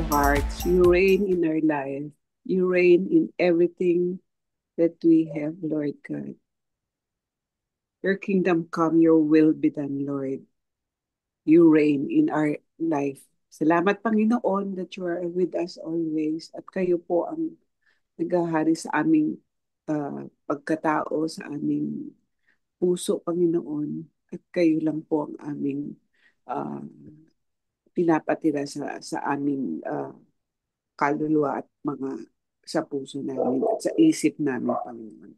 hearts. You reign in our life. You reign in everything that we have, Lord God. Your kingdom come, your will be done, Lord. You reign in our life. Salamat, Panginoon, that you are with us always. At kayo po ang naghahari sa aming pagkatao, sa aming puso, Panginoon. At kayo lang po ang aming uh, pinapatira sa aming kaluluwa at sa puso namin at sa isip namin, Panginoon.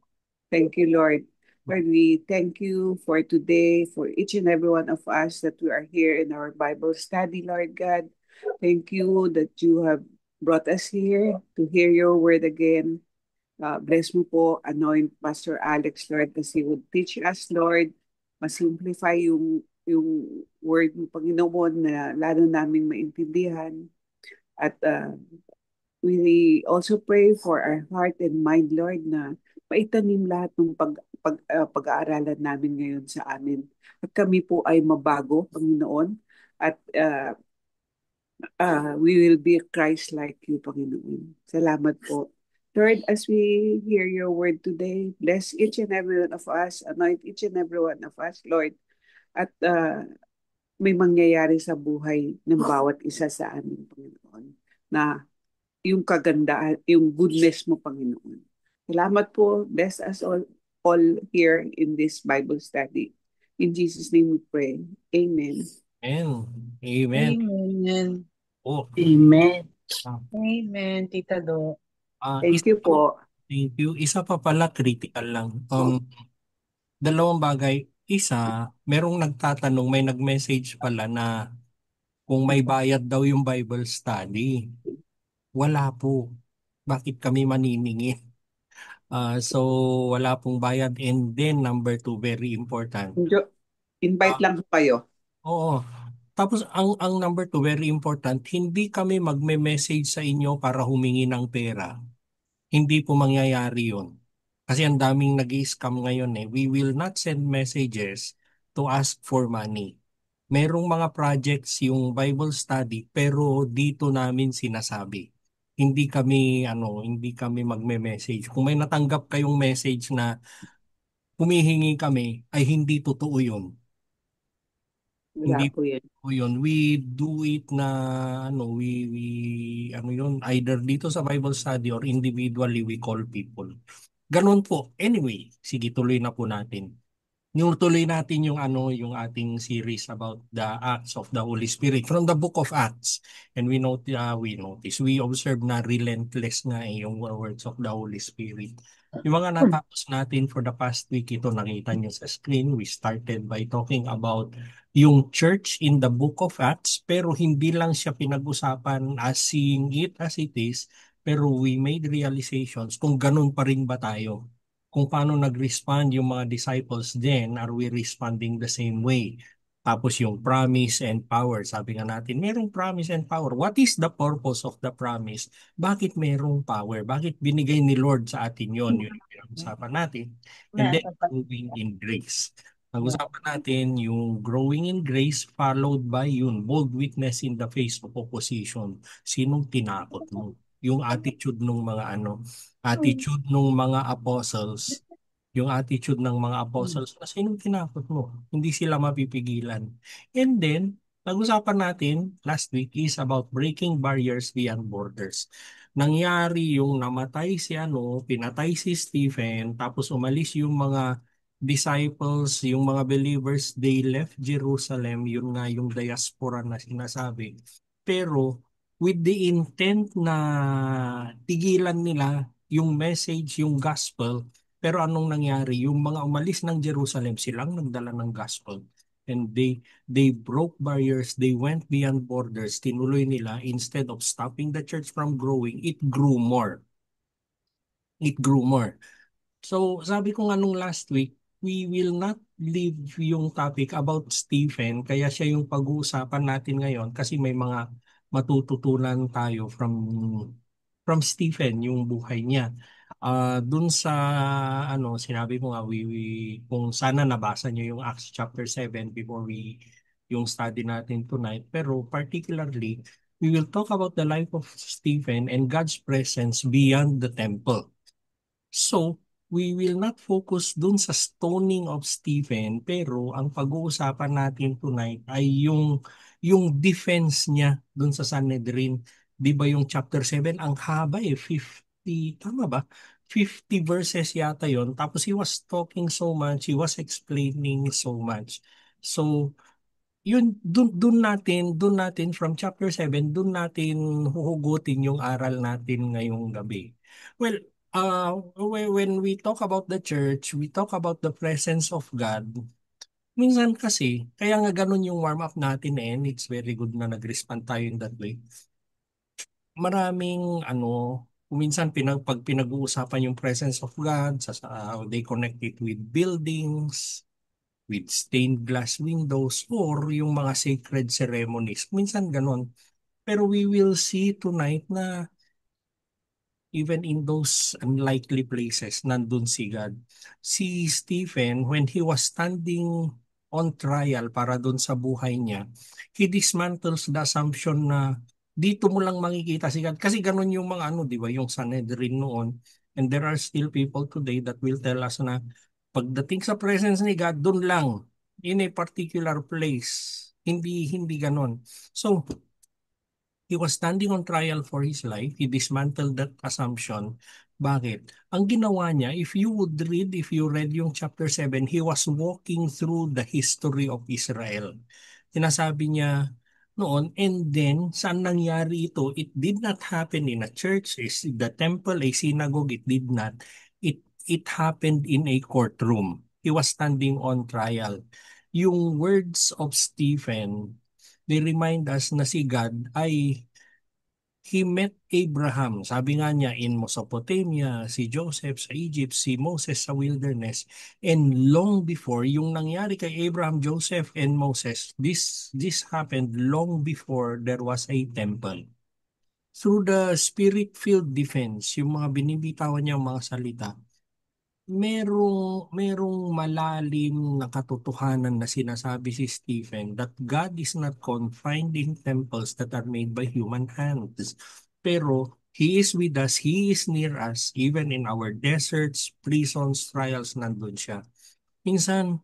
Thank you, Lord. Lord, we thank you for today, for each and every one of us that we are here in our Bible study, Lord God. Thank you that you have brought us here to hear your word again. Bless mo po, anoint Pastor Alex, Lord, kasi would teach us, Lord, masimplify yung word mo, Panginoon, na lalo naming maintindihan. At we also pray for our heart and mind, Lord, na maitanim lahat ng pag-aaralan namin ngayon sa amin. At kami po ay mabago, Panginoon. At we will be Christ-like you, Panginoon. Salamat po. Lord, as we hear your word today, bless each and every one of us, anoint each and every one of us, Lord. At may mangyayari sa buhay ng bawat isa sa amin, Panginoon, na yung kagandahan, yung goodness mo, Panginoon. Salamat po. Bless us all here in this Bible study. In Jesus' name we pray. Amen. Amen. Amen. Amen. Oh, Amen. Amen, Tita Do. Thank you po. Thank you. Isa pa pala, critical lang. Dalawang bagay. Isa, merong nagtatanong, may nag-message pala na kung may bayad daw yung Bible study. Wala po. Bakit kami maniningil? So, wala pong bayad. And then, number two, very important. Invite lang po kayo. Oo. Tapos, ang number two, very important, hindi kami magme-message sa inyo para humingi ng pera. Hindi po mangyayari yun. Kasi ang daming nag-i-scam ngayon eh. We will not send messages to ask for money. Merong mga projects yung Bible study pero dito namin sinasabi. Hindi kami magme-message. Kung may natanggap kayong message na humihingi kami, ay hindi totoo yun. Wala Hindi po yan. po yun. We do it na yun, either dito sa Bible study or individually we call people. Ganun po. Anyway, sige, tuloy na po natin. Tuloy natin yung ating series about the acts of the Holy Spirit from the book of Acts. And we observe na relentless nga yung words of the Holy Spirit. Yung mga natapos natin for the past week, ito nakita niyo sa screen. We started by talking about yung church in the book of Acts, pero hindi lang siya pinag-usapan as seeing it as it is, pero we made realizations kung ganun pa rin ba tayo, kung paano nag-respond yung mga disciples then, are we responding the same way? Tapos yung promise and power, sabi nga natin, merong promise and power. What is the purpose of the promise? Bakit merong power? Bakit binigay ni Lord sa atin yon? Yun yung pinag-usapan natin. And then, growing in grace. Pag-usapan natin yung growing in grace followed by yun, bold witness in the face of opposition. Sinong tinakot mo? Yung attitude ng mga attitude ng mga apostles, yung attitude ng mga apostles, kasi sinong tinakot mo? Hindi sila mapipigilan. And then, pag-usapan natin last week is about breaking barriers beyond borders. Nangyari yung namatay pinatay si Stephen, tapos umalis yung mga disciples, yung mga believers, they left Jerusalem, yun nga yung diaspora na sinasabi. Pero with the intent na tigilan nila yung message, yung gospel. Pero anong nangyari? Yung mga umalis ng Jerusalem, silang nagdala ng gospel. And they broke barriers, they went beyond borders, tinuloy nila, instead of stopping the church from growing, it grew more. It grew more. So, sabi ko nga nung last week, we will not leave yung topic about Stephen, kaya siya yung pag-uusapan natin ngayon kasi may mga matututunan tayo from Stephen, yung buhay niya. Dun sa sinabi ko nga, kung sana nabasa niyo yung Acts chapter 7 before yung study natin tonight, pero particularly We will talk about the life of Stephen and God's presence beyond the temple. So, we will not focus dun sa stoning of Stephen, pero ang pag-uusapan natin tonight ay yung defense niya dun sa Sanhedrin. Di ba yung chapter 7, ang haba 50, tama ba? 50 verses yata yon. Tapos he was talking so much, he was explaining so much. So, yun, dun natin from chapter 7, dun natin huhugutin yung aral natin ngayong gabi. Well, when we talk about the church, we talk about the presence of God. Minsan kasi, kaya nga ganun yung warm up natin and it's very good na nag-respond tayo in that way. Maraming minsan pag pinag-uusapan yung presence of God, they connect it with buildings, with stained glass windows, or yung mga sacred ceremonies. Minsan ganon. Pero we will see tonight na even in those unlikely places, nandun si God. Si Stephen, when he was standing on trial para dun sa buhay niya, he dismantles the assumption na dito mo lang makikita si God. Kasi ganun yung mga di ba, yung Sanhedrin noon. And there are still people today that will tell us na pagdating sa presence ni God, dun lang, in a particular place. Hindi ganun. So, he was standing on trial for his life. He dismantled that assumption. Bakit? Ang ginawa niya, if you read yung chapter 7, he was walking through the history of Israel. Sinasabi niya noon, and then, saan nangyari ito? It did not happen in a church, the temple, a synagogue, it did not. It happened in a courtroom. He was standing on trial. Yung words of Stephen, they remind us na si God ay he met Abraham. Sabi nga niya in Mesopotamia, si Joseph sa Egypt, si Moses sa wilderness. And long before, yung nangyari kay Abraham, Joseph, and Moses, this happened long before there was a temple. Through the spirit-filled defense, yung mga binibitawan niya mga salita, merong malalim na katotohanan na sinasabi si Stephen that God is not confined in temples that are made by human hands. Pero He is with us, He is near us, even in our deserts, prisons, trials, nandun siya. Minsan,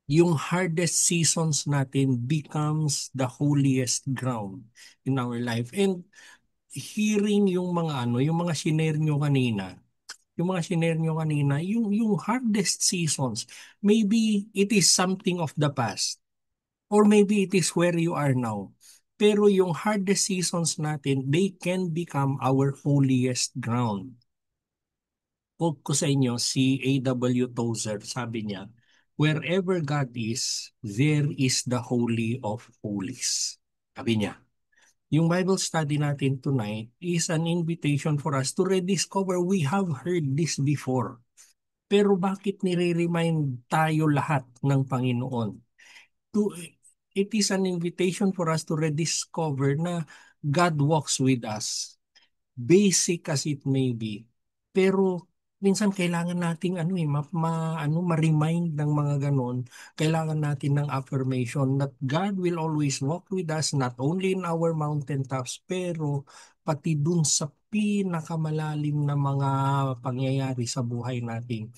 yung hardest seasons natin becomes the holiest ground in our life. And hearing yung mga yung mga shinare nyo kanina, yung hardest seasons, maybe it is something of the past, or maybe it is where you are now. Pero yung hardest seasons natin, they can become our holiest ground. Quote ko sa inyo, si A.W. Tozer, sabi niya, wherever God is, there is the Holy of Holies. Sabi niya. Yung Bible study natin tonight is an invitation for us to rediscover we have heard this before. Pero bakit nire-remind tayo lahat ng Panginoon? It is an invitation for us to rediscover na God walks with us. Basic as it may be. Pero minsan kailangan nating ma-remind ng mga ganon. Kailangan natin ng affirmation that God will always walk with us not only in our mountaintops pero pati dun sa pinakamalalim na mga pangyayari sa buhay natin.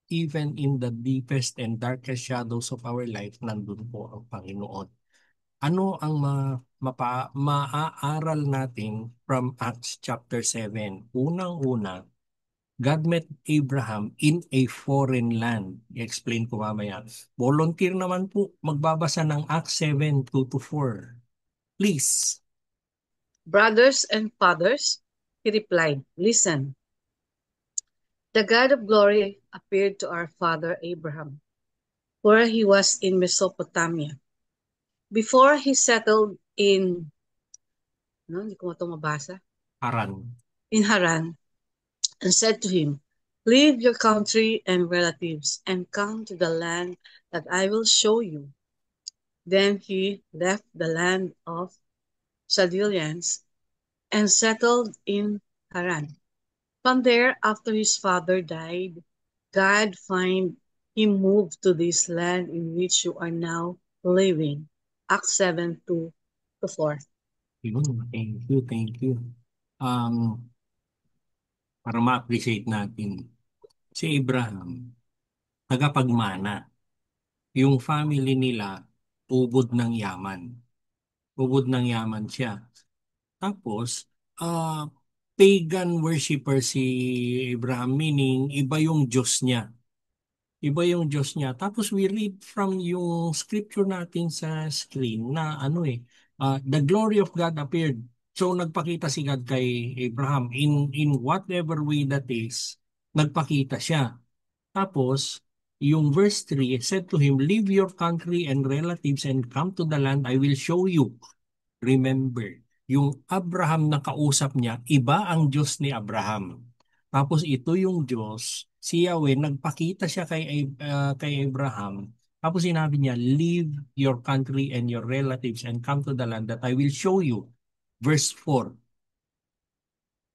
Even in the deepest and darkest shadows of our life, nandun po ang Panginoon. Ano ang maaaral natin from Acts chapter 7? Unang-una, God met Abraham in a foreign land. I-explain ko mamaya. Volunteer naman po magbabasa ng Acts 7, 2-4. Please. Brothers and fathers, he replied, listen. The God of glory appeared to our father Abraham, where he was in Mesopotamia. Before he settled in, hindi ko mabasa, Haran. in Haran, and said to him, leave your country and relatives and come to the land that I will show you. Then he left the land of Chaldeans and settled in Haran. From there, after his father died, God found him moved to this land in which you are now living. Acts 7, 2-4. Yun, thank you, thank you. Um, para ma-appreciate natin, si Abraham, tagapagmana. Yung family nila, ubod ng yaman. Ubod ng yaman siya. Tapos, pagan worshipper si Abraham, meaning iba yung Diyos niya. Iba yung Diyos niya. Tapos we read from yung scripture natin sa screen na the glory of God appeared. So nagpakita si God kay Abraham in whatever way that is, nagpakita siya. Tapos yung verse 3 said to him, "Leave your country and relatives and come to the land I will show you." Remember, yung Abraham na kausap niya, iba ang Diyos ni Abraham. Tapos ito yung Diyos, si Yahweh, nagpakita siya kay Abraham. Tapos sinabi niya, "Leave your country and your relatives and come to the land that I will show you." Verse 4,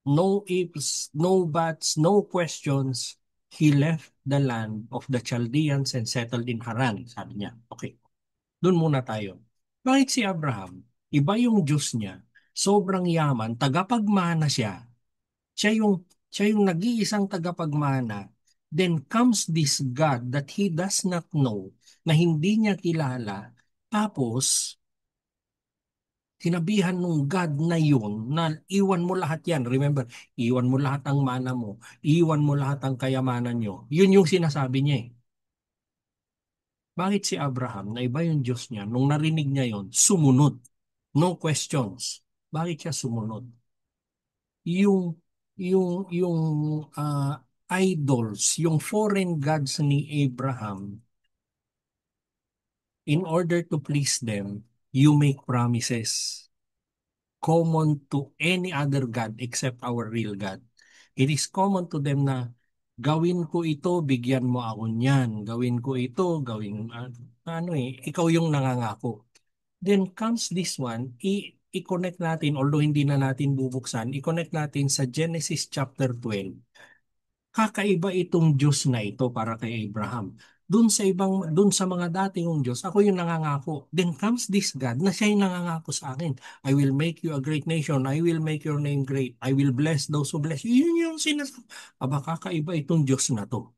no ifs, no buts, no questions. He left the land of the Chaldeans and settled in Haran, sabi niya. Okay, doon muna tayo. Bakit si Abraham? Iba yung Diyos niya. Sobrang yaman, tagapagmana siya. Siya yung nag-iisang tagapagmana. Then comes this God that he does not know, na hindi niya kilala. Tapos, sinabihan nung God na yun na iwan mo lahat yan. Remember, iwan mo lahat ang mana mo. Iwan mo lahat ang kayamanan nyo. Yun yung sinasabi niya eh. Bakit si Abraham, na iba yung Diyos niya, nung narinig niya yon, sumunod. No questions. Bakit siya sumunod? Yung, yung idols, yung foreign gods ni Abraham, in order to please them, you make promises common to any other God except our real God. It is common to them na gawin ko ito, bigyan mo ako niyan. Gawin ko ito, ikaw yung nangangako. Then comes this one, i-connect natin, although hindi na natin bubuksan, i-connect natin sa Genesis chapter 12. Kakaiba itong Diyos na ito para kay Abraham. Dun sa mga dating Diyos, ako yung nangangako. Then comes this God na siya yung nangangako sa akin. I will make you a great nation. I will make your name great. I will bless those who bless you. Yun yung sinasabi. Aba, kakaiba itong Diyos na to.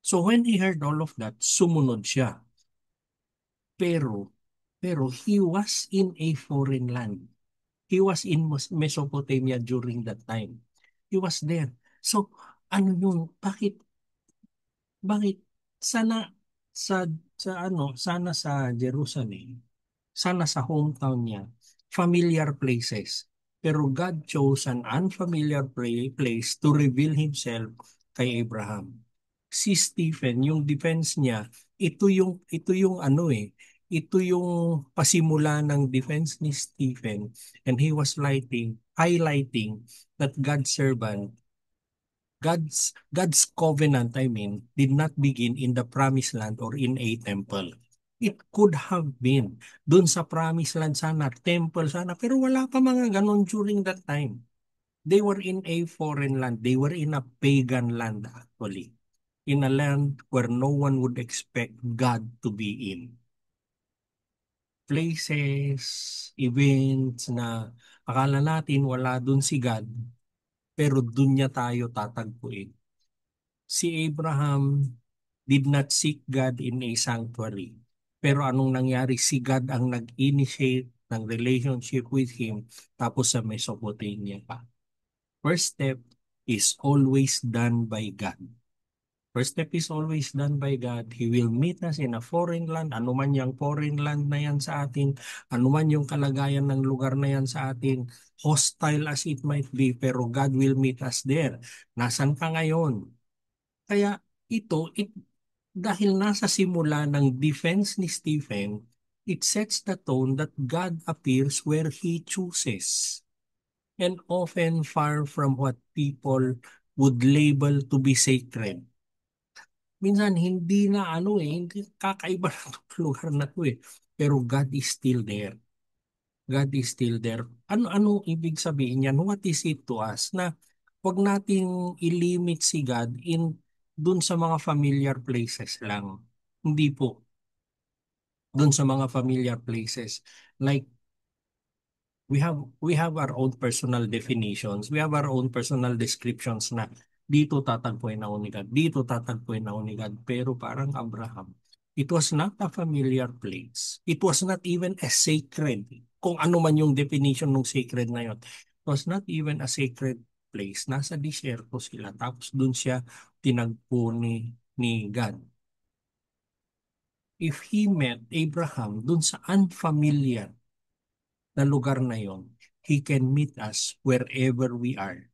So when he heard all of that, sumunod siya. Pero he was in a foreign land. He was in Mesopotamia during that time. He was there. So, ano yun? Bakit sana sa sana sa Jerusalem, sana sa hometown niya, familiar places. Pero God chose an unfamiliar place to reveal himself kay Abraham. Si Stephen, yung defense niya, ito yung pasimula ng defense ni Stephen, and he was highlighting that God's servant, God's covenant, did not begin in the promised land or in a temple. It could have been dun sa promised land sana, temple sana, pero wala pa mga ganon during that time. They were in a foreign land. They were in a pagan land actually. In a land where no one would expect God to be in. Places, events na akala natin wala dun si God, pero dun niya tayo tatagpuin. Si Abraham did not seek God in a sanctuary. Pero anong nangyari? Si God ang nag-initiate ng relationship with him, tapos sa Mesopotamia pa. First step is always done by God. First step is always done by God. He will meet us in a foreign land, anuman yung foreign land na yan sa atin, anuman yung kalagayan ng lugar na yan sa atin, hostile as it might be, pero God will meet us there. Nasaan ka ngayon? Kaya dahil nasa simula ng defense ni Stephen, it sets the tone that God appears where He chooses, and often far from what people would label to be sacred. Minsan hindi hindi kakaiba na itong lugar na to eh. Pero God is still there. God is still there. Ano ibig sabihin yan? What is it to us? Na wag nating ilimit si God dun sa mga familiar places lang. Hindi po. Dun sa mga familiar places. Like, We have our own personal definitions. We have our own personal descriptions na dito tatagpuin ako ni God, dito tatagpuin ako ni God. Pero parang Abraham, it was not a familiar place. It was not even a sacred. Kung ano man yung definition ng sacred na yun. It was not even a sacred place. Nasa disyerto sila. Tapos dun siya tinagpo ni God. If he met Abraham dun sa unfamiliar na lugar na yon, He can meet us wherever we are.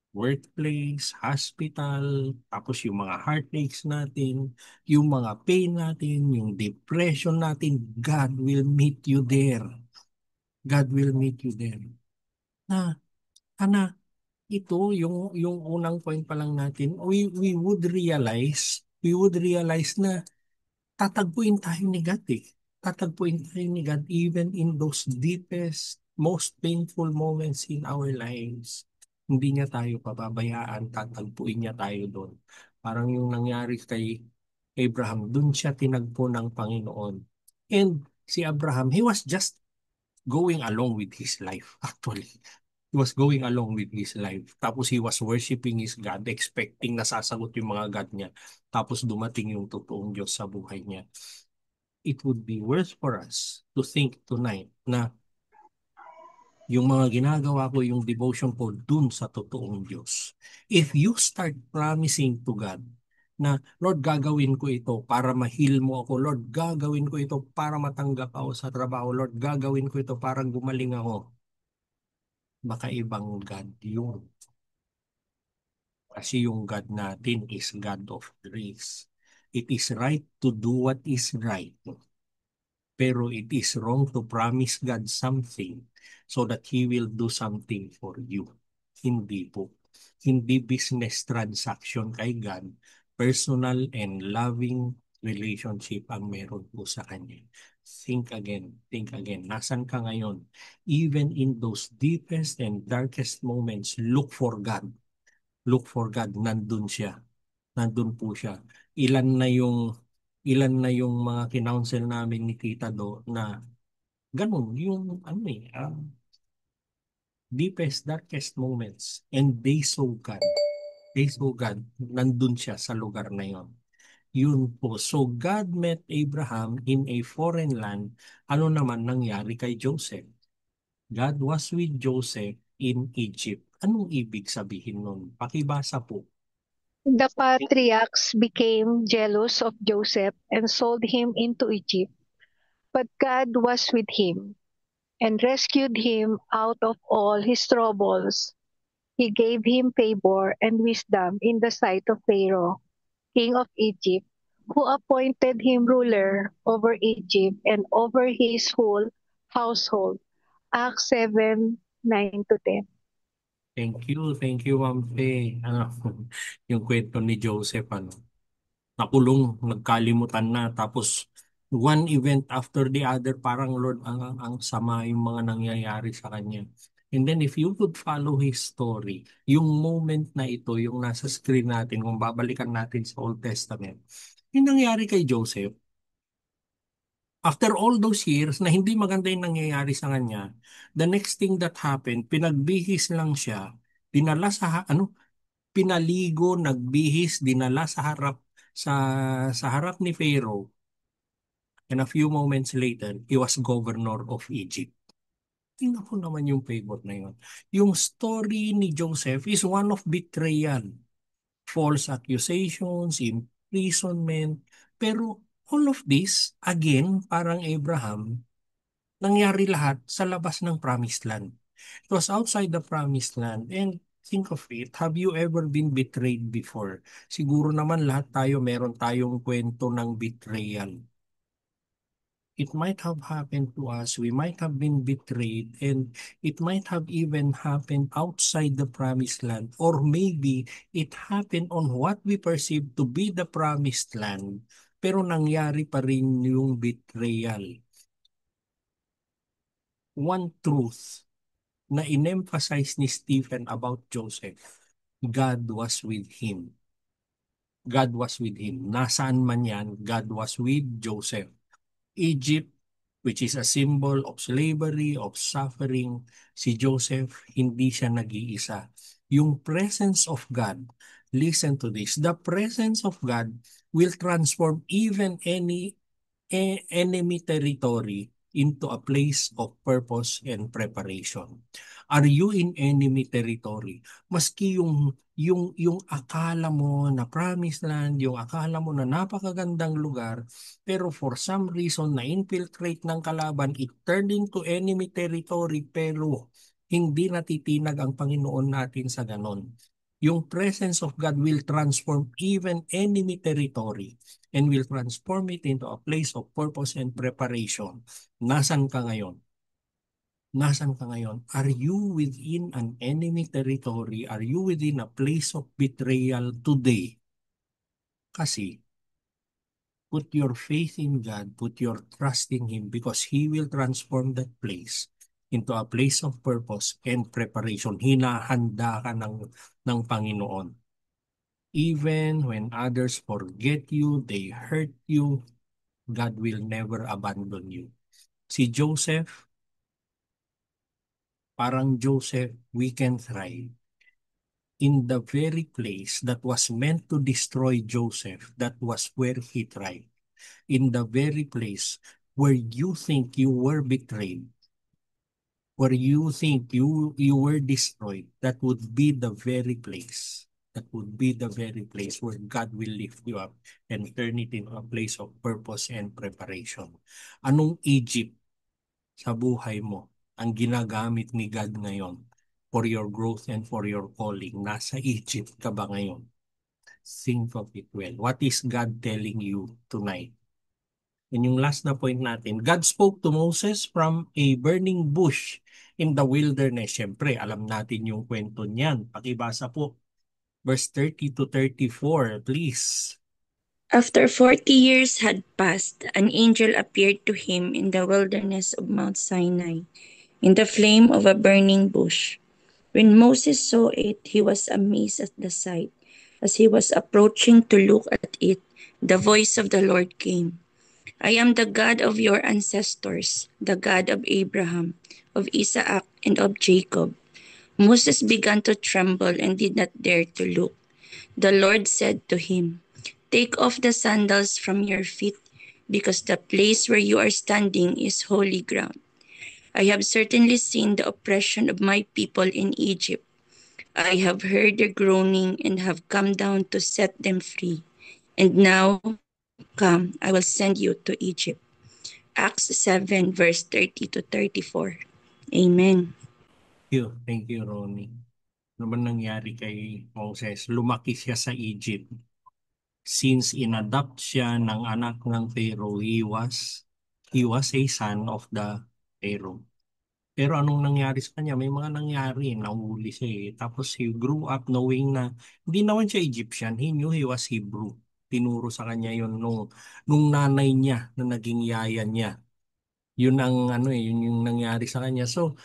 Workplace, hospital, tapos yung mga heartaches natin, yung mga pain natin, yung depression natin, God will meet you there. God will meet you there. Na, ana, ito, yung unang point pa lang natin, we would realize na tatagpuin tayo ni God eh. Tatagpuin tayo ni God even in those deepest, most painful moments in our lives. Hindi niya tayo pababayaan, tatagpuin niya tayo doon. Parang yung nangyari kay Abraham, doon siya tinagpo ng Panginoon. And si Abraham, he was just going along with his life actually. He was going along with his life. Tapos he was worshiping his God, expecting na sasagot yung mga God niya. Tapos dumating yung totoong Diyos sa buhay niya. It would be worth for us to think tonight na yung mga ginagawa ko, yung devotion ko dun sa totoong Diyos. If you start promising to God na, Lord, gagawin ko ito para ma-heal mo ako. Lord, gagawin ko ito para matanggap ako sa trabaho. Lord, gagawin ko ito para gumaling ako. Baka ibang God yun. Kasi yung God natin is God of grace. It is right to do what is right. Pero it is wrong to promise God something so that He will do something for you. Hindi po. Hindi business transaction kay God. Personal and loving relationship ang meron po sa Kanya. Think again, think again. Nasaan ka ngayon? Even in those deepest and darkest moments, look for God. Look for God. Nandun siya. Nandun po siya. Ilan na yung mga kinounsel namin ni Tita Do na ganun, yung ano deepest, darkest moments. And they saw God. They saw God. Nandun siya sa lugar na yon. Yun po. So God met Abraham in a foreign land. Ano naman nangyari kay Joseph? God was with Joseph in Egypt. Anong ibig sabihin nun? Pakibasa po. The patriarchs became jealous of Joseph and sold him into Egypt. But God was with him and rescued him out of all his troubles. He gave him favor and wisdom in the sight of Pharaoh, king of Egypt, who appointed him ruler over Egypt and over his whole household. Acts 7:9-10. Thank you, Ma'am Fe. Ano, yung kwento ni Joseph, ano, nakulong, nagkalimutan na, tapos one event after the other, parang Lord, ang sama yung mga nangyayari sa kanya. And then if you could follow his story, yung moment na ito, yung nasa screen natin, kung babalikan natin sa Old Testament, yung nangyari kay Joseph, after all those years na hindi maganda yung nangyayari sa kanya, the next thing that happened, pinagbihis lang siya, dinala sa pinaligo, nagbihis, dinala sa sa harap ni Pharaoh. And a few moments later, he was governor of Egypt. Tingnan ko naman yung favor na yun. Yung story ni Joseph is one of betrayal, false accusations, imprisonment. Pero all of this, again, parang Abraham, nangyari lahat sa labas ng promised land. It was outside the promised land. And think of it, have you ever been betrayed before? Siguro naman lahat tayo meron tayong kwento ng betrayal. It might have happened to us. We might have been betrayed, and it might have even happened outside the promised land. Or maybe it happened on what we perceive to be the promised land, pero nangyari pa rin yung betrayal. One truth na in-emphasize ni Stephen about Joseph, God was with him. God was with him. Nasaan man yan, God was with Joseph. Egypt, which is a symbol of slavery, of suffering. Si Joseph, hindi siya nag-iisa. Yung presence of God, listen to this, the presence of God will transform even enemy territory into a place of purpose and preparation. Are you in enemy territory? Maski yung akala mo na promised land, yung akala mo na napakagandang lugar, pero for some reason na infiltrate ng kalaban, it turned into enemy territory, pero hindi natitinag ang Panginoon natin sa ganon. Yung presence of God will transform even enemy territory and will transform it into a place of purpose and preparation. Nasaan ka ngayon? Nasaan ka ngayon? Are you within an enemy territory? Are you within a place of betrayal today? Kasi put your faith in God, put your trust in Him, because He will transform that place into a place of purpose and preparation. Hinahanda ka ng Panginoon. Even when others forget you, they hurt you, God will never abandon you. Si Joseph, parang Joseph, we can thrive. In the very place that was meant to destroy Joseph, that was where he thrived. In the very place where you think you were betrayed, where you think you were destroyed, that would be the very place. That would be the very place where God will lift you up and turn it into a place of purpose and preparation. Anong Egypt sa buhay mo ang ginagamit ni God ngayon for your growth and for your calling? Nasa Egypt ka ba ngayon? Think of it well. What is God telling you tonight? And yung last na point natin, God spoke to Moses from a burning bush in the wilderness. Siyempre, alam natin yung kwento niyan. Pakibasa po, verse 30 to 34, please. After 40 years had passed, an angel appeared to him in the wilderness of Mount Sinai, in the flame of a burning bush. When Moses saw it, he was amazed at the sight. As he was approaching to look at it, the voice of the Lord came. I am the God of your ancestors, the God of Abraham, of Isaac, and of Jacob. Moses began to tremble and did not dare to look. The Lord said to him, Take off the sandals from your feet, because the place where you are standing is holy ground. I have certainly seen the oppression of my people in Egypt. I have heard their groaning and have come down to set them free. And now, come, I will send you to Egypt. Acts 7, verse 30 to 34. Amen. Thank you, Ronnie. Ano ba nangyari kay Moses? Lumaki siya sa Egypt. Since inadopt siya ng anak ng Pharaoh, he was a son of the Pharaoh. Pero anong nangyari sa kanya? May mga nangyari, nahuli siya eh. Tapos he grew up knowing na hindi naman siya Egyptian. He knew he was Hebrew. Tinuro sa kanya yun nung nanay niya na naging yaya niya. Yun ang yun yung nangyari sa kanya. So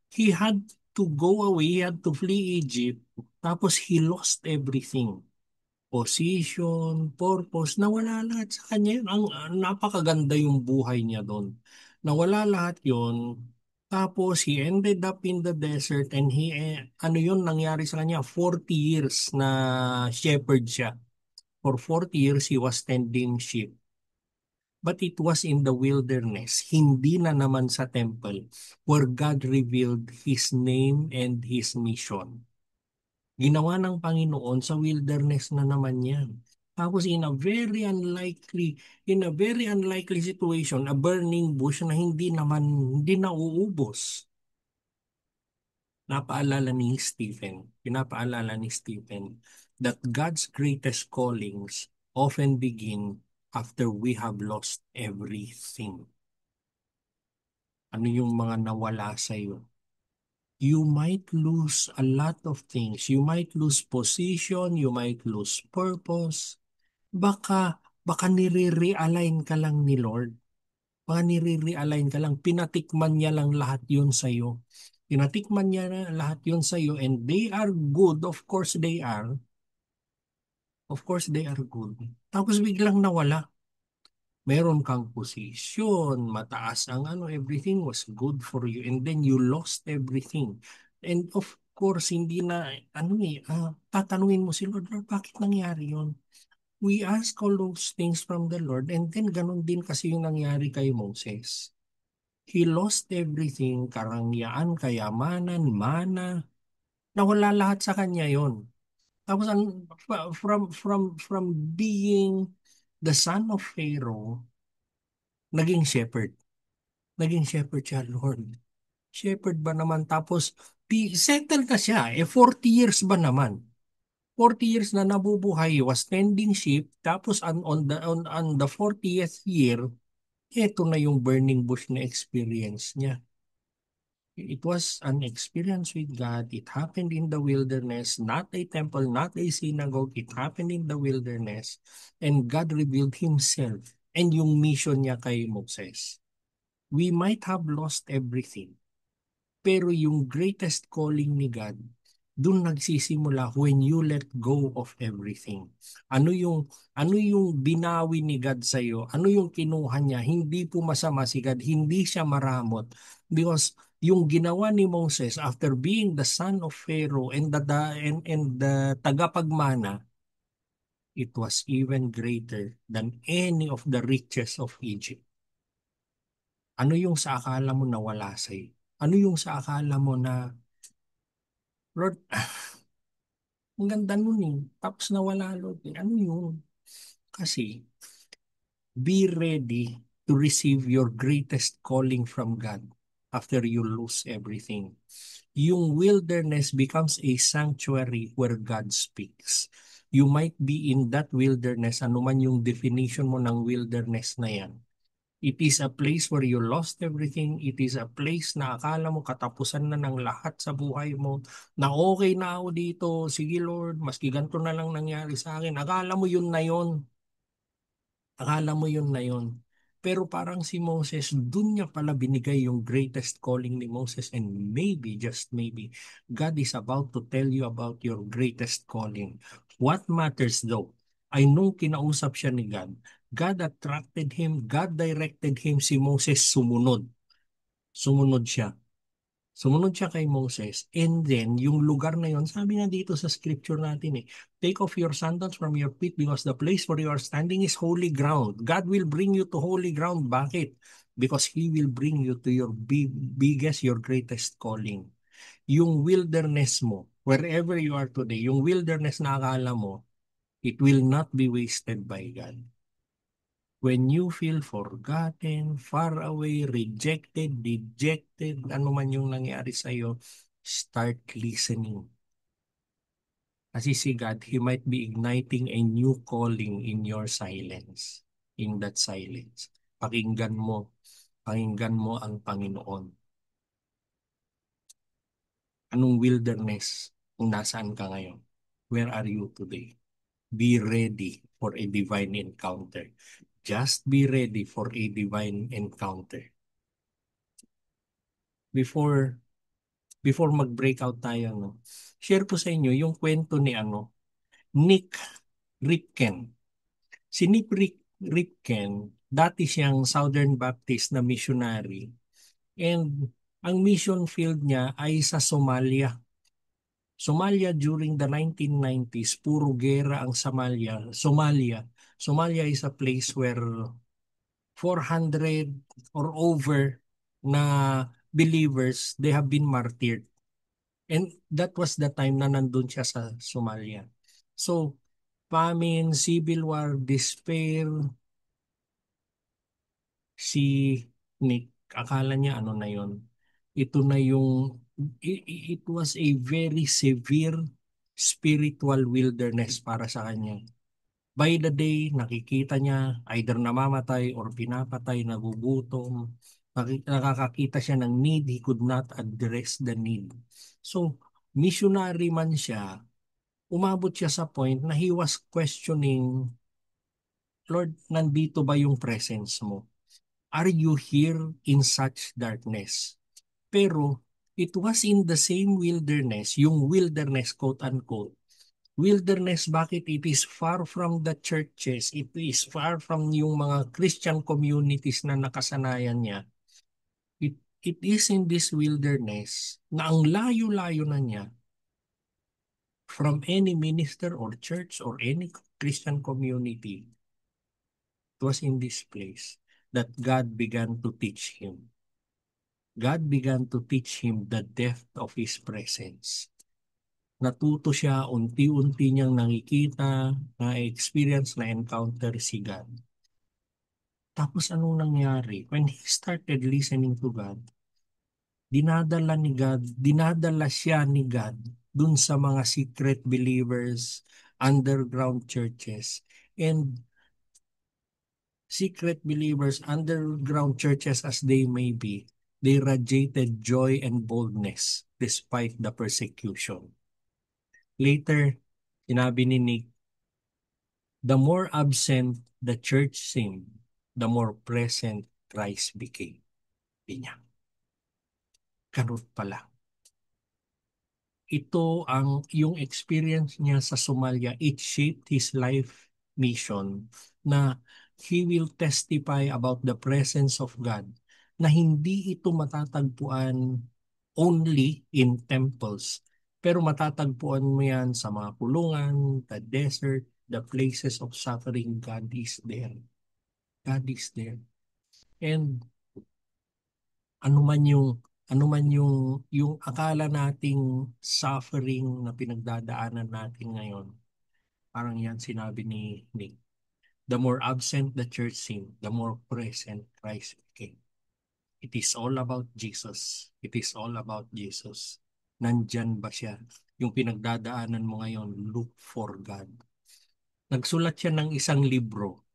he had to go away, he had to flee Egypt. Tapos he lost everything. Position, purpose, nawala lahat sa kanya yun. Ang napakaganda yung buhay niya doon. Nawala lahat yun. Tapos he ended up in the desert and yun nangyari sa kanya? 40 years na shepherd siya. For 40 years he was tending sheep. But it was in the wilderness, hindi na naman sa temple, where God revealed His name and His mission. Ginawa ng Panginoon sa wilderness na naman yan. Tapos in a very unlikely situation, a burning bush na hindi nauubos. Pinapaalala ni Stephen that God's greatest callings often begin after we have lost everything. Ano yung mga nawala sa iyo? You might lose a lot of things. You might lose position, you might lose purpose. Baka nire-realign ka lang ni Lord. Baka nire-realign ka lang. Pinatikman niya lang lahat yun sa iyo. Pinatikman niya na lahat yun sa iyo and they are good. Of course they are. Of course they are good. Tapos biglang nawala. Meron kang posisyon, mataas ang ano, everything was good for you, and then you lost everything. And of course, hindi na, tatanungin mo si Lord, Lord, bakit nangyari yun? We ask all those things from the Lord, and then ganun din kasi yung nangyari kay Moses. He lost everything, karangyaan, kayamanan, mana, nawala lahat sa kanya yon. Tapos from being the son of Pharaoh, naging shepherd. Naging shepherd siya, Lord. Shepherd ba naman? Tapos, settle na siya. 40 years ba naman? 40 years na nabubuhay, he was tending sheep. Tapos, on the 40th year, eto na yung burning bush na experience niya. It was an experience with God. It happened in the wilderness, not a temple, not a synagogue. It happened in the wilderness. And God revealed Himself and yung mission niya kay Moses. We might have lost everything, pero yung greatest calling ni God, dun nagsisimula when you let go of everything. Ano yung binawi ni God sa iyo? Ano yung kinuha niya? Hindi po masama si God, hindi siya maramot. Because yung ginawa ni Moses after being the son of Pharaoh and the tagapagmana, it was even greater than any of the riches of Egypt. Ano yung sa akala mo na wala sa'yo? Ano yung sa akala mo na, Lord, ang ganda nun eh. Tapos nawala, Lord. Ano yun? Kasi, be ready to receive your greatest calling from God after you lose everything. Yung wilderness becomes a sanctuary where God speaks. You might be in that wilderness, ano man yung definition mo ng wilderness na yan. It is a place where you lost everything. It is a place na akala mo katapusan na ng lahat sa buhay mo. Na okay na ako dito. Sige Lord, maski ganito na lang nangyari sa akin. Akala mo yun na yun. Akala mo yun na yun. Pero parang si Moses, dun niya pala binigay yung greatest calling ni Moses, and maybe, just maybe, God is about to tell you about your greatest calling. What matters though? Ay nung kinausap siya ni God, God attracted him, God directed him, si Moses sumunod. Sumunod siya. Sumunod siya kay Moses, and then yung lugar na yon, sabi na dito sa scripture natin take off your sandals from your feet because the place where you are standing is holy ground. God will bring you to holy ground. Bakit? Because He will bring you to your biggest, your greatest calling. Yung wilderness mo, wherever you are today, yung wilderness na akala mo, it will not be wasted by God. When you feel forgotten, far away, rejected, dejected, ano man yung nangyari sa'yo, start listening. Kasi si God, He might be igniting a new calling in your silence, in that silence. Pakinggan mo ang Panginoon. Anong wilderness kung nasaan ka ngayon? Where are you today? Be ready for a divine encounter. Just be ready for a divine encounter. Before mag-breakout tayo, no, share ko sa inyo yung kwento ni Nick Ripken. Si Ripken, dati siyang Southern Baptist na missionary, and ang mission field niya ay sa Somalia. Somalia during the 1990s, puro gera ang Somalia is a place where 400 or over na believers, they have been martyred. And that was the time na nandun siya sa Somalia. So, famine, civil war, despair, si Nick, akala niya ano na yon. Ito na yung, it was a very severe spiritual wilderness para sa kanya. By the day, nakikita niya either namamatay or pinapatay, nagugutom. Nakakakita siya ng need, he could not address the need. So, missionary man siya, umabot siya sa point na he was questioning, Lord, nandito ba yung presence mo? Are you here in such darkness? Pero, it was in the same wilderness, yung wilderness quote-unquote, Wilderness, bakit? It is far from the churches. It is far from yung mga Christian communities na nakasanayan niya. It is in this wilderness na ang layo-layo na niya from any minister or church or any Christian community. It was in this place that God began to teach him. God began to teach him the depth of His presence. Natuto siya, unti-unti niyang nakikita, na-experience, na-encounter si God. Tapos anong nangyari? When he started listening to God, dinadala siya ni God dun sa mga secret believers, underground churches, and secret believers, underground churches as they may be, they radiated joy and boldness despite the persecution. Later, sinabi ni Nick, the more absent the church seemed, the more present Christ became. Di niya. Ganun pala. Ito yung experience niya sa Somalia, it shaped his life mission na he will testify about the presence of God na hindi ito matatagpuan only in temples, pero matatagpuan mo yan sa mga kulungan, the desert, the places of suffering. God is there. God is there. And ano man yung akala nating suffering na pinagdadaanan natin ngayon, parang yan sinabi ni Nick. The more absent the church seemed, the more present Christ became. It is all about Jesus. It is all about Jesus. Nandyan ba siya? Yung pinagdadaanan mo ngayon, look for God. Nagsulat siya ng isang libro.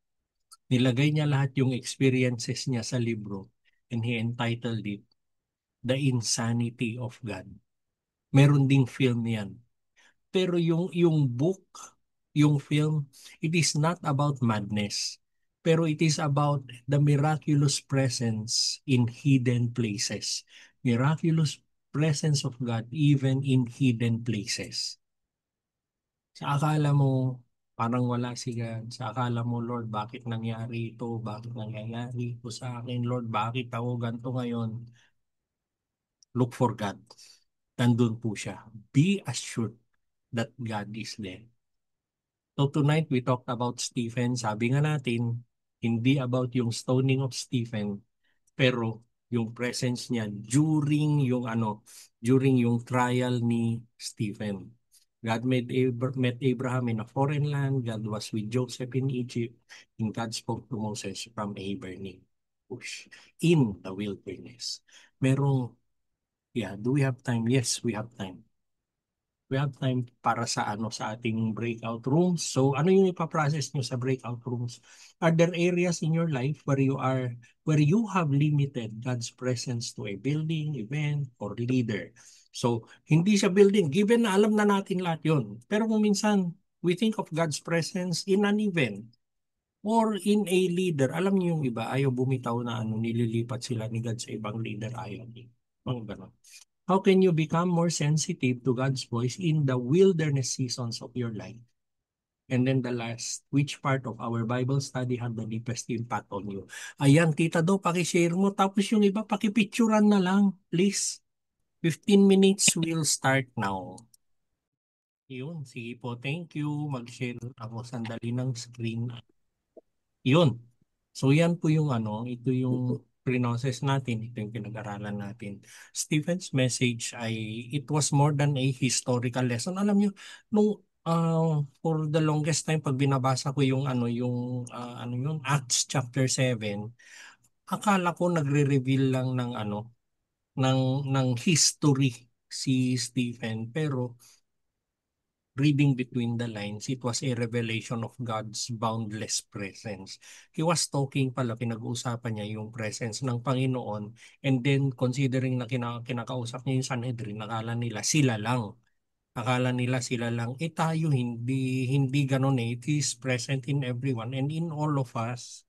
Nilagay niya lahat yung experiences niya sa libro and he entitled it The Insanity of God. Meron ding film yan. Pero yung book, yung film, it is not about madness. Pero it is about the miraculous presence in hidden places. Miraculous presence of God even in hidden places. Sa akala mo, parang wala si God. Sa akala mo, Lord, bakit nangyari ito? Bakit nangyayari ito sa akin? Lord, bakit ako ganito ngayon? Look for God. Nandun po siya. Be assured that God is there. So tonight we talked about Stephen. Sabi nga natin, hindi about yung stoning of Stephen, pero yung presence niya during yung trial ni Stephen. God met Abraham in a foreign land. God was with Joseph in Egypt. And God spoke to Moses from a burning bush in the wilderness. Do we have time? Yes, we have time. We have time para sa ating breakout rooms. So ano yung ipaprocess nyo sa breakout rooms? Are there areas in your life where you have limited God's presence to a building, event, or leader? So hindi siya building, given na alam na natin lahat yun. Pero kung minsan we think of God's presence in an event or in a leader, alam niyo yung iba, ayaw bumitaw na nililipat sila ni God sa ibang leader, ayaw niyo. Mga ganon. How can you become more sensitive to God's voice in the wilderness seasons of your life? And then the last, which part of our Bible study had the deepest impact on you? Ayan, tita daw, pakishare mo. Tapos yung iba, pakipicturan na lang, please. 15 minutes will start now. Yun, sige po, thank you. Mag-share ako sandali ng screen. Yun. So yan po yung ito yung pre-process natin, ito yung pinag-aralan natin. Stephen's message it was more than a historical lesson. Alam niyo, for the longest time pag binabasa ko yung Acts chapter 7, akala ko nagre-reveal lang ng history si Stephen, pero reading between the lines, it was a revelation of God's boundless presence. He was talking pala, pinag-uusapan niya yung presence ng Panginoon, and then considering na kinakausap niya yung Sanhedrin, akala nila sila lang. Tayo hindi ganun eh. It is present in everyone and in all of us.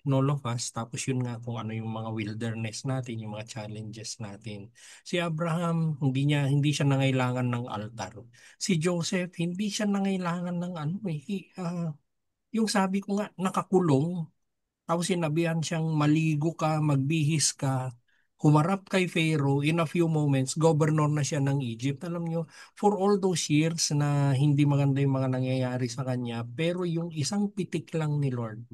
in all of us. Tapos yun nga kung ano yung mga wilderness natin, yung mga challenges natin. Si Abraham, hindi siya nangailangan ng altar. Si Joseph, hindi siya nangailangan ng ano eh. Yung sabi ko nga, nakakulong. Tapos sinabihan siyang maligo ka, magbihis ka, humarap kay Pharaoh, in a few moments, governor na siya ng Egypt. Alam nyo, for all those years na hindi maganda yung mga nangyayari sa kanya, pero yung isang pitik lang ni Lord,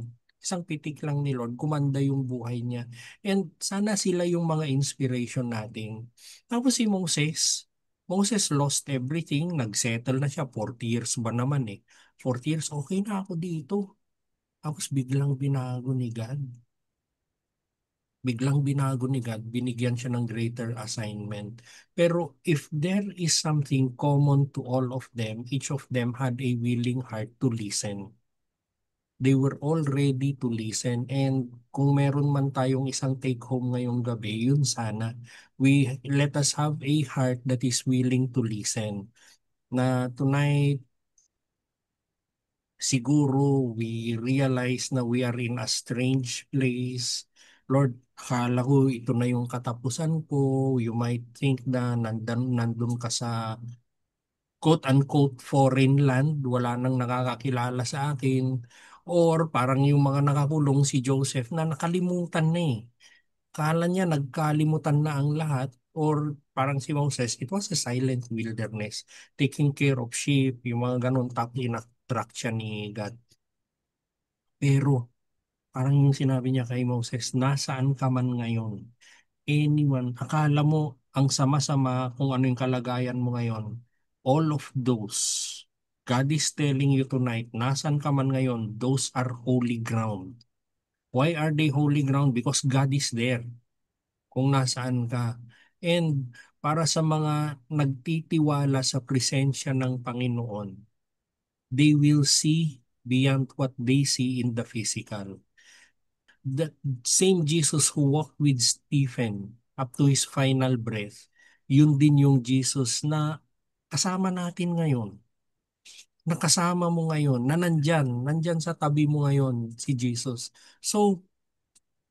kumanda yung buhay niya. And sana sila yung mga inspiration natin. Tapos si Moses lost everything, nagsettle na siya, 40 years ba naman eh. 40 years, okay na ako dito. Tapos biglang binago ni God. Binigyan siya ng greater assignment. Pero if there is something common to all of them, each of them had a willing heart to listen. They were all ready to listen. And kung meron man tayong isang take home ngayong gabi, yun sana. Let us have a heart that is willing to listen. Na tonight, siguro we realize na we are in a strange place. Lord, akala ko ito na yung katapusan ko. You might think na nandun ka sa quote-unquote foreign land, wala nang nakakakilala sa akin. Or parang yung mga nakakulong si Joseph na nakalimutan na eh. Kala niya nagkalimutan na ang lahat. Or parang si Moses, it was a silent wilderness, taking care of sheep, yung mga ganun, tapos in-attract siya ni God. Pero parang yung sinabi niya kay Moses, nasaan ka man ngayon? Anyone, akala mo ang sama-sama kung ano yung kalagayan mo ngayon. All of those, God is telling you tonight, nasaan ka man ngayon, those are holy ground. Why are they holy ground? Because God is there kung nasaan ka. And para sa mga nagtitiwala sa presensya ng Panginoon, they will see beyond what they see in the physical. The same Jesus who walked with Stephen up to his final breath, yun din yung Jesus na kasama natin ngayon. Nakasama mo ngayon, na nandyan sa tabi mo ngayon si Jesus. So,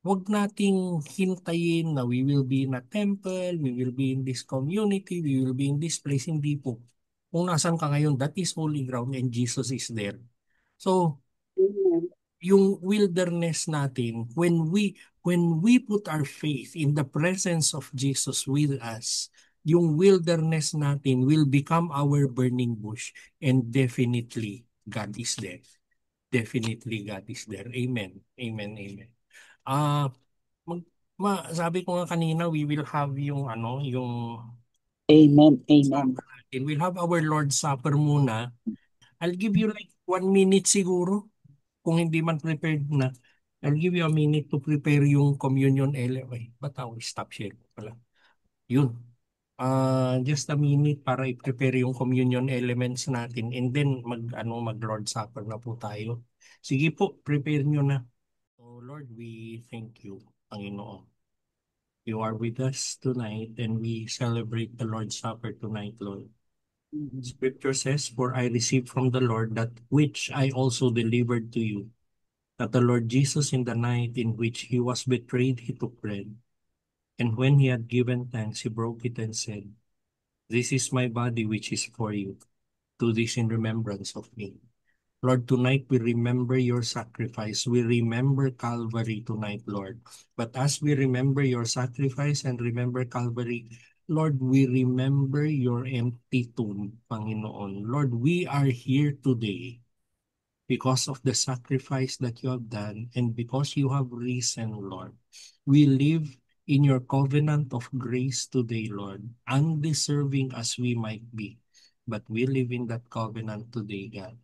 wag nating hintayin na we will be in a temple, we will be in this community, we will be in this place. Hindi po. Kung nasan ka ngayon, that is holy ground and Jesus is there. So, Amen. yung wilderness natin, when we put our faith in the presence of Jesus with us, yung wilderness natin will become our burning bush, and definitely God is there. Definitely God is there. Amen. Amen. Amen. Ah, sabi ko nga kanina, we will have yung yung Amen. Amen. supper natin. We'll have our Lord's Supper muna. I'll give you like 1 minute siguro kung hindi man prepared na. I'll give you a minute to prepare yung communion element. Ba't ako stop share ko pala? Yun. Just a minute para i-prepare yung communion elements natin and then mag Lord Supper na po tayo. Sige po, prepare nyo na. So Lord, we thank you, Panginoon. You are with us tonight and we celebrate the Lord's Supper tonight, Lord. Scripture says, "For I received from the Lord that which I also delivered to you, that the Lord Jesus in the night in which he was betrayed, he took bread. And when he had given thanks, he broke it and said, 'This is my body which is for you. Do this in remembrance of me.'" Lord, tonight we remember your sacrifice. We remember Calvary tonight, Lord. But as we remember your sacrifice and remember Calvary, Lord, we remember your empty tomb, Panginoon. Lord, we are here today because of the sacrifice that you have done and because you have risen, Lord. We live in your covenant of grace today, Lord, undeserving as we might be. But we live in that covenant today, God.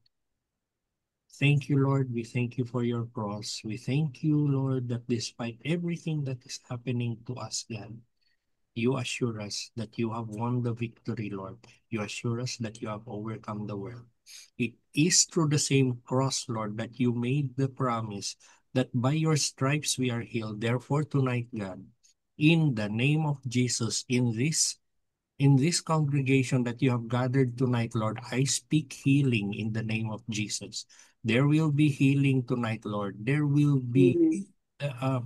Thank you, Lord. We thank you for your cross. We thank you, Lord, that despite everything that is happening to us, God, you assure us that you have won the victory, Lord. You assure us that you have overcome the world. It is through the same cross, Lord, that you made the promise that by your stripes we are healed. Therefore, tonight, God, in the name of Jesus, in this congregation that you have gathered tonight, Lord, I speak healing in the name of Jesus. There will be healing tonight, Lord. There will be Amen. uh,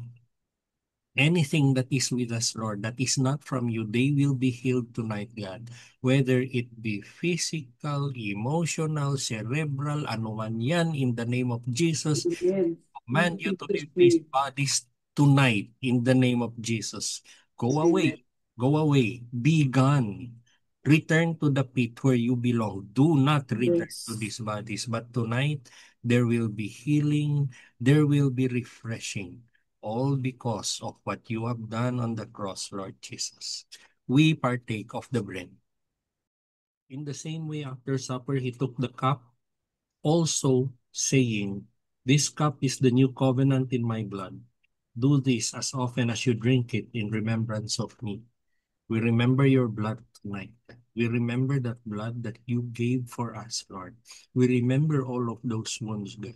anything that is with us, Lord, that is not from you, they will be healed tonight, God. Whether it be physical, emotional, cerebral, ano man yan, in the name of Jesus, Amen. In command you to Jesus' leave these name. bodies tonight in the name of Jesus. Go Amen. away. Go away. Be gone. Return to the pit where you belong. Do not return to Yes. these bodies. But tonight, there will be healing. There will be refreshing. All because of what you have done on the cross, Lord Jesus. We partake of the bread. In the same way, after supper, he took the cup, also saying, "This cup is the new covenant in my blood. Do this as often as you drink it in remembrance of me." We remember your blood tonight. We remember that blood that you gave for us, Lord. We remember all of those wounds, God.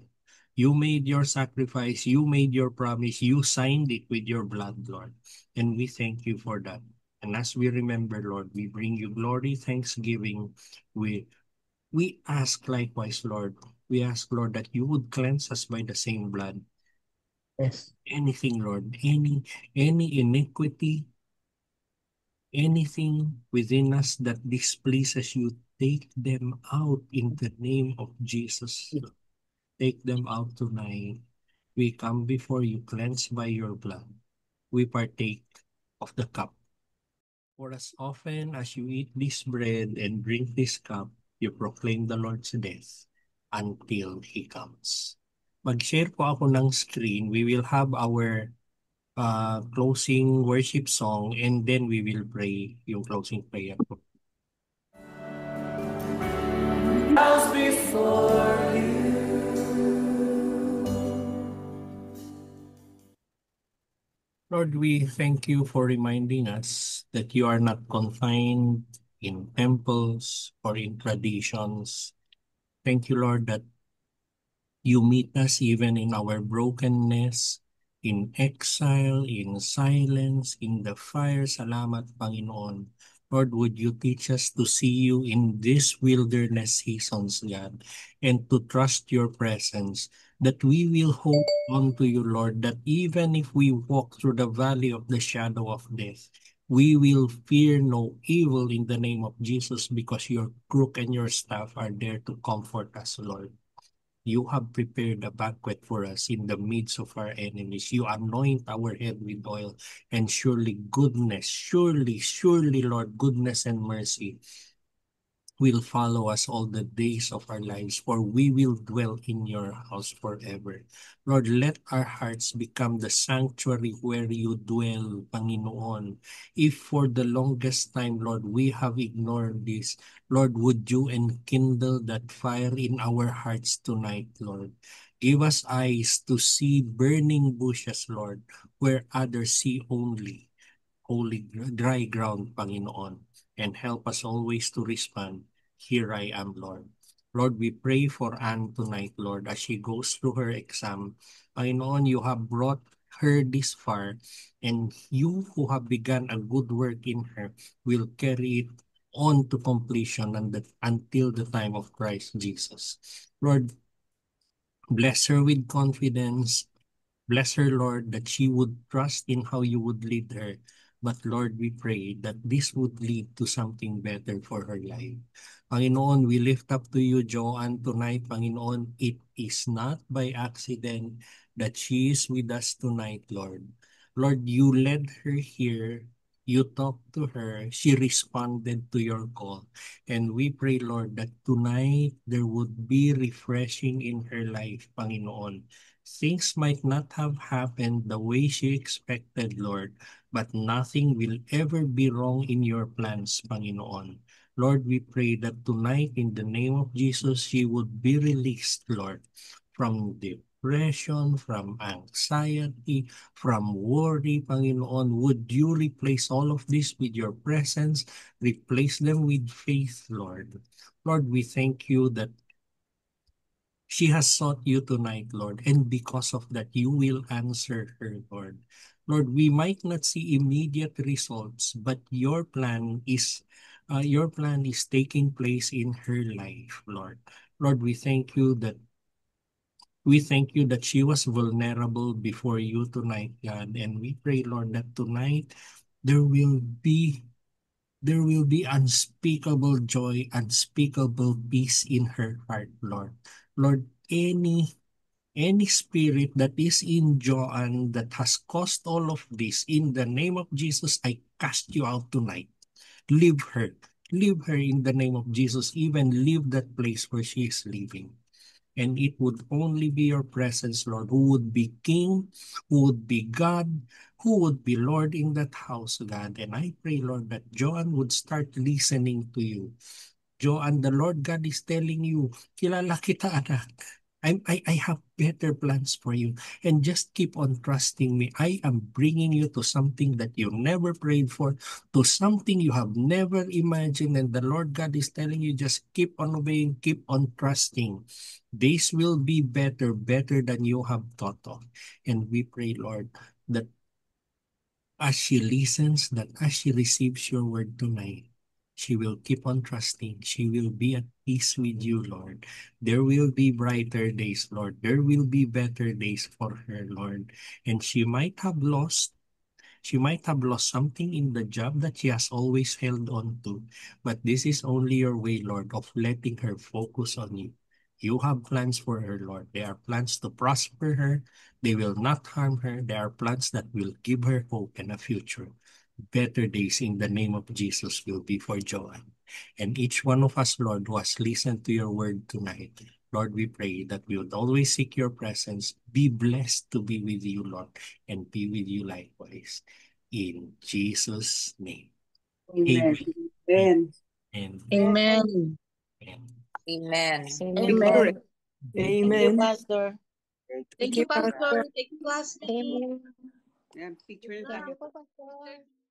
You made your sacrifice, you made your promise, you signed it with your blood, Lord. And we thank you for that. And as we remember, Lord, we bring you glory, thanksgiving. We we ask likewise, Lord. We ask, Lord, that you would cleanse us by the same blood. Yes. Anything, Lord, any iniquity, anything within us that displeases you, take them out in the name of Jesus. Take them out tonight. We come before you, cleansed by your blood. We partake of the cup. For as often as you eat this bread and drink this cup, you proclaim the Lord's death until He comes. Mag-share po ako ng screen. We will have our closing worship song and then we will pray yung closing prayer po. Before you. Lord, we thank you for reminding us that you are not confined in temples or in traditions. Thank you, Lord, that you meet us even in our brokenness, in exile, in silence, in the fire. Salamat, Panginoon. Lord, would you teach us to see you in this wilderness seasons, God, and to trust your presence, that we will hold on to you, Lord, that even if we walk through the valley of the shadow of death, we will fear no evil in the name of Jesus because your crook and your staff are there to comfort us, Lord. You have prepared a banquet for us in the midst of our enemies. You anoint our head with oil, and surely goodness, surely, Lord, goodness and mercy will follow us all the days of our lives, for we will dwell in your house forever. Lord, let our hearts become the sanctuary where you dwell, Panginoon. If for the longest time, Lord, we have ignored this, Lord, would you enkindle that fire in our hearts tonight, Lord? Give us eyes to see burning bushes, Lord, where others see only holy dry ground, Panginoon, and help us always to respond, "Here I am, Lord." Lord, we pray for Anne tonight, Lord, as she goes through her exam. Panginoon, you have brought her this far, and you who have begun a good work in her will carry it on to completion until the time of Christ Jesus. Lord, bless her with confidence. Bless her, Lord, that she would trust in how you would lead her. But Lord, we pray that this would lead to something better for her life. Panginoon, we lift up to you, Joanne, tonight. Panginoon, it is not by accident that she is with us tonight, Lord. Lord, you led her here. You talked to her. She responded to your call. And we pray, Lord, that tonight there would be refreshing in her life, Panginoon. Things might not have happened the way she expected, Lord, but nothing will ever be wrong in your plans, Panginoon. Lord, we pray that tonight, in the name of Jesus, she would be released, Lord, from depression, from anxiety, from worry, Panginoon. Would you replace all of this with your presence? Replace them with faith, Lord. Lord, we thank you that she has sought you tonight, Lord, and because of that, you will answer her, Lord. Lord, we might not see immediate results, but your plan is taking place in her life, Lord. Lord, we thank you that We thank you that she was vulnerable before you tonight, God. And we pray, Lord, that tonight there will be unspeakable joy, unspeakable peace in her heart, Lord. Lord, any spirit that is in Joanne that has caused all of this, in the name of Jesus, I cast you out tonight. Leave her. Leave her in the name of Jesus. Even leave that place where she is living. And it would only be your presence, Lord, who would be King, who would be God, who would be Lord in that house, God. And I pray, Lord, that Joanne would start listening to you. Joanne, the Lord God is telling you, kilala kita, anak. I have better plans for you. And just keep on trusting me. I am bringing you to something that you never prayed for, to something you have never imagined. And the Lord God is telling you, just keep on obeying, keep on trusting. This will be better, better than you have thought of. And we pray, Lord, that as she listens, that as she receives your word tonight, she will keep on trusting. She will be at peace with you, Lord. There will be brighter days, Lord. There will be better days for her, Lord. And she might have lost something in the job that she has always held on to. But this is only your way, Lord, of letting her focus on you. You have plans for her, Lord. They are plans to prosper her. They will not harm her. They are plans that will give her hope and a future. Better days in the name of Jesus will be for Joanne. And each one of us, Lord, who has listened to your word tonight, Lord, we pray that we would always seek your presence. Be blessed to be with you, Lord, and be with you likewise. In Jesus' name. Amen. Amen. Amen. Amen. Amen. Amen. Amen. Thank you, Amen. Pastor. Thank Thank you, you, Pastor. Pastor. Thank you, classmate. Amen. Yan, picture na Good tayo. luck. Thank you po, Pastor.